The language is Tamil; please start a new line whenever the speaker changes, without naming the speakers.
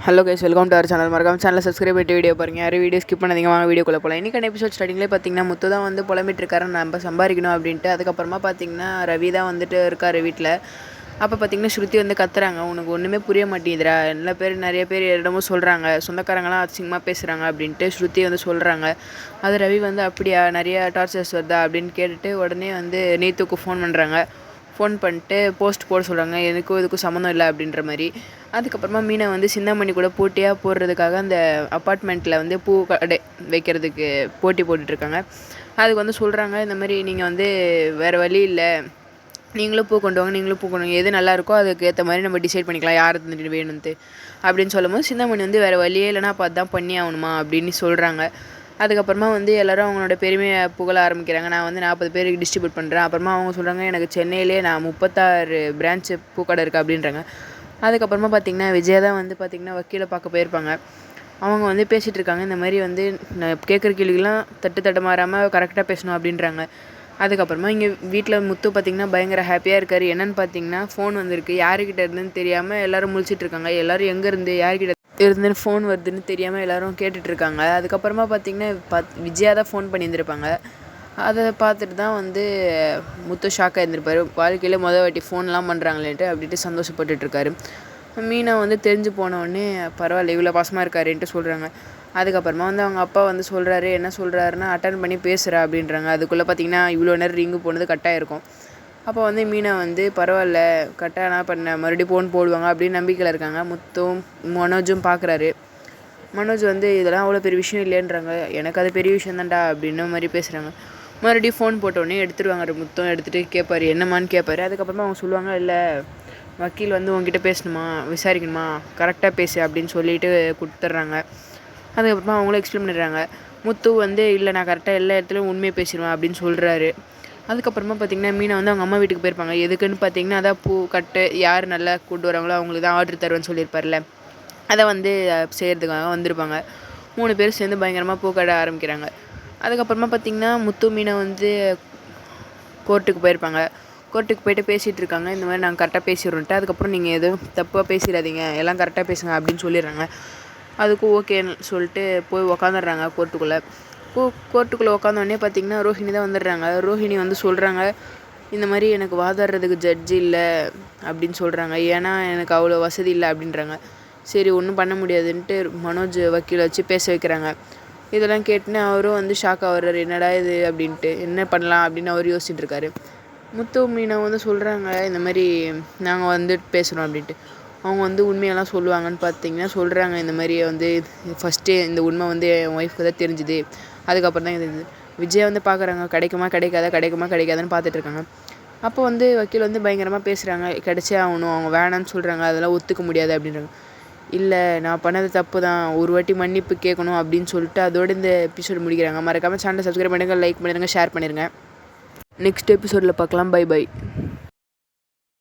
Hello guys, welcome to our channel. மறக்காம சேனலை சப்ஸ்கிரைப் பண்ணிட்டு வீடியோ பாருங்கள். யாரும் வீடியோ ஸ்கிப் பண்ணாதீங்க. வாங்க வீடியோக்குள்ளே போகலாம். இன்றைக்கான எபிசோட் ஸ்டார்டிங்லேயே பார்த்தீங்கன்னா முத்து தான் வந்து புலம்பிட்டு இருக்காரு, நம்ம சம்பாதிக்கணும் அப்படின்ட்டு. அதுக்கப்புறமா பார்த்தீங்கன்னா ரவி தான் வந்துட்டு இருக்கார் வீட்டில். அப்போ பார்த்தீங்கன்னா ஸ்ருதி வந்து கத்துறாங்க, உனக்கு ஒன்றுமே புரிய மாட்டேங்குதுரா, நிறைய பேர் இடமும் சொல்கிறாங்க, சொந்தக்காரங்களாம் அசிங்கமாக பேசுகிறாங்க அப்படின்ட்டு ஸ்ருதி வந்து சொல்கிறாங்க. அது ரவி வந்து அப்படியா, நிறைய டார்ச்சர்ஸ் வருதா அப்படின்னு கேட்டுட்டு உடனே வந்து நீத்துக்கு ஃபோன் பண்ணுறாங்க. ஃபோன் பண்ணிட்டு போஸ்ட் போட சொல்கிறாங்க, எனக்கும் இதுக்கும் சம்மந்தம் இல்லை அப்படின்ற மாதிரி. அதுக்கப்புறமா மீனை வந்து சிந்தாமணி கூட போட்டியாக போடுறதுக்காக அந்த அப்பார்ட்மெண்ட்டில் வந்து பூ கடை வைக்கிறதுக்கு போட்டி போட்டுட்ருக்காங்க. அதுக்கு வந்து சொல்கிறாங்க, இந்த மாதிரி நீங்கள் வந்து வேறு வழி இல்லை, நீங்களும் பூ கொண்டு வாங்க, நீங்களும் பூ கொண்டு வாங்க, எது நல்லா இருக்கோ அதுக்கு ஏற்ற மாதிரி நம்ம டிசைட் பண்ணிக்கலாம் யார் வந்துட்டு வேணும்ட்டு அப்படின்னு சொல்லும்போது சிந்தாமணி வந்து வேறு வழியே இல்லைனா அப்போ அதான் பண்ணி ஆகணுமா அப்படின்னு சொல்கிறாங்க. அதுக்கப்புறமா வந்து எல்லோரும் அவங்களோட பெருமையை புகழ ஆரம்பிக்கிறாங்க. நான் வந்து 40 பேருக்கு டிஸ்ட்ரிபியூட் பண்ணுறேன். அப்புறமா அவங்க சொல்கிறாங்க, எனக்கு சென்னையிலே நான் 36 பிரான்ச்சு பூக்கடை இருக்குது அப்படின்றாங்க. அதுக்கப்புறமா பார்த்திங்கன்னா விஜயா தான் வந்து பார்த்திங்கன்னா வக்கீலை பார்க்க போயிருப்பாங்க. அவங்க வந்து பேசிகிட்டு இருக்காங்க, இந்த மாதிரி வந்து நான் கேட்குற கேள்விகள்லாம் தட்டு மாறாமல் கரெக்டாக பேசணும் அப்படின்றாங்க. அதுக்கப்புறமா இங்கே வீட்டில் முத்து பார்த்திங்கன்னா பயங்கர ஹாப்பியாக இருக்கார். என்னென்னு பார்த்தீங்கன்னா ஃபோன் வந்திருக்கு, யாருக்கிட்ட இருந்துன்னு தெரியாமல் எல்லோரும் முழிச்சிட்ருக்காங்க. எல்லோரும் எங்கேருந்து யார்கிட்ட இருந்துன்னு ஃபோன் வருதுன்னு தெரியாமல் எல்லோரும் கேட்டுட்ருக்காங்க. அதுக்கப்புறமா பார்த்திங்கன்னா விஜயா தான் ஃபோன் பண்ணியிருந்திருப்பாங்க. அதை பார்த்துட்டு தான் வந்து முத்து ஷாக்காக இருந்திருப்பார். வாழ்க்கையில் வாட்டி ஃபோன்லாம் பண்ணுறாங்களேன்ட்டு அப்படின்ட்டு சந்தோஷப்பட்டுட்ருக்காரு. மீனா வந்து தெரிஞ்சு போனவுடனே பரவாயில்ல இவ்வளோ பாசமாக இருக்காருன்ட்டு சொல்கிறாங்க. அதுக்கப்புறமா வந்து அவங்க அப்பா வந்து சொல்கிறாரு, என்ன சொல்கிறாருன்னா அட்டன் பண்ணி பேசுகிறா அப்படின்றாங்க. அதுக்குள்ளே பார்த்திங்கன்னா இவ்வளோ நேரம் ரிங்கு போனது கட்டாக இருக்கும். அப்போ வந்து மீனா வந்து பரவாயில்ல கரெக்டாக என்ன பண்ண மறுபடியும் ஃபோன் போடுவாங்க அப்படின்னு நம்பிக்கையில் இருக்காங்க. முத்தும் மனோஜும் பார்க்குறாரு. மனோஜ் வந்து இதெல்லாம் அவ்வளோ பெரிய விஷயம் இல்லைன்றாங்க, எனக்கு அது பெரிய விஷயம் தான்டா அப்படின்னு மாதிரி பேசுகிறாங்க. மறுபடியும் ஃபோன் போட்டோடனே எடுத்துருவாங்க. முத்தம் எடுத்துகிட்டு கேட்பார், என்னம்மான்னு கேட்பாரு. அதுக்கப்புறமா அவங்க சொல்லுவாங்க, இல்லை வக்கீல் வந்து உங்ககிட்ட பேசணுமா, விசாரிக்கணுமா, கரெக்டாக பேசு அப்படின்னு சொல்லிட்டு கொடுத்துட்றாங்க. அதுக்கப்புறமா அவங்களும் எக்ஸ்பிளைன் பண்ணிடுறாங்க. முத்து வந்து இல்லை நான் கரெக்டாக எல்லா இடத்துலையும் உண்மையை பேசிடுவேன் அப்படின்னு சொல்கிறாரு. அதுக்கப்புறமா பார்த்திங்கன்னா மீனா வந்து அவங்க அம்மா வீட்டுக்கு போயிருப்பாங்க. எதுக்குன்னு பார்த்திங்கன்னா அதான் பூ கட்டு யார் நல்லா கூட்டு வராங்களோ அவங்களுக்கு தான் ஆர்டர் தருவேன்னு சொல்லியிருப்பார்ல, அதை வந்து செய்கிறதுக்காக வந்திருப்பாங்க. 3 பேர் சேர்ந்து பயங்கரமாக பூக்கடை ஆரம்பிக்கிறாங்க. அதுக்கப்புறமா பார்த்திங்கன்னா முத்து மீனை வந்து கோர்ட்டுக்கு போயிருப்பாங்க. கோர்ட்டுக்கு போய்ட்டு பேசிகிட்டு இருக்காங்க, இந்த மாதிரி நாங்கள் கரெக்டாக பேசிடுறோன்ட்டு. அதுக்கப்புறம் நீங்கள் எதுவும் தப்பாக பேசிடாதீங்க, எல்லாம் கரெக்டாக பேசுங்க அப்படின்னு சொல்லிடுறாங்க. அதுக்கும் ஓகேன்னு சொல்லிட்டு போய் உக்காந்துடுறாங்க கோர்ட்டுக்குள்ளே. கோர்ட்டுக்குள்ளே உட்காந்தோடனே பார்த்திங்கன்னா ரோஹிணி தான் வந்துடுறாங்க. ரோஹிணி வந்து சொல்கிறாங்க, இந்த மாதிரி எனக்கு வாதாடுறதுக்கு ஜட்ஜி இல்லை அப்படின்னு சொல்கிறாங்க, ஏன்னா எனக்கு அவ்வளோ வசதி இல்லை அப்படின்றாங்க. சரி ஒன்றும் பண்ண முடியாதுன்ட்டு மனோஜ் வக்கீலை வச்சு பேச வைக்கிறாங்க. இதெல்லாம் கேட்டுன்னு அவரும் வந்து ஷாக் ஆகிறாரு, என்னடா இது அப்படின்ட்டு, என்ன பண்ணலாம் அப்படின்னு அவர் யோசிச்சுட்டு இருக்காரு. முத்து மீனா வந்து சொல்கிறாங்க, இந்த மாதிரி நாங்கள் வந்து பேசுகிறோம் அப்படின்ட்டு. அவங்க வந்து உண்மையெல்லாம் சொல்லுவாங்கன்னு பார்த்தீங்கன்னா சொல்கிறாங்க, இந்த மாதிரி வந்து ஃபஸ்ட்டே இந்த உண்மை வந்து என் ஒய்ஃப்க்கு தான் தெரிஞ்சுது, அதுக்கப்புறம் தான் தெரிஞ்சுது. விஜய் வந்து பார்க்குறாங்க, கிடைக்காதான்னு பார்த்துட்ருக்காங்க. அப்போ வந்து வக்கீல் வந்து பயங்கரமாக பேசுகிறாங்க, கிடைச்சே ஆகணும், அவங்க வேணான்னு சொல்கிறாங்க, அதெல்லாம் ஒத்துக்க முடியாது அப்படின்றாங்க. இல்லை நான் பண்ணது தப்பு தான், ஒரு வாட்டி மன்னிப்பு கேட்கணும் அப்படின்னு சொல்லிட்டு அதோடு இந்த எபிசோடு முடிக்கிறாங்க. மறக்காமல் சேனலை சப்ஸ்கிரைப் பண்ணுங்கள், லைக் பண்ணிடுங்க, ஷேர் பண்ணிடுங்க. நெக்ஸ்ட் எபிசோடில் பார்க்கலாம். பை.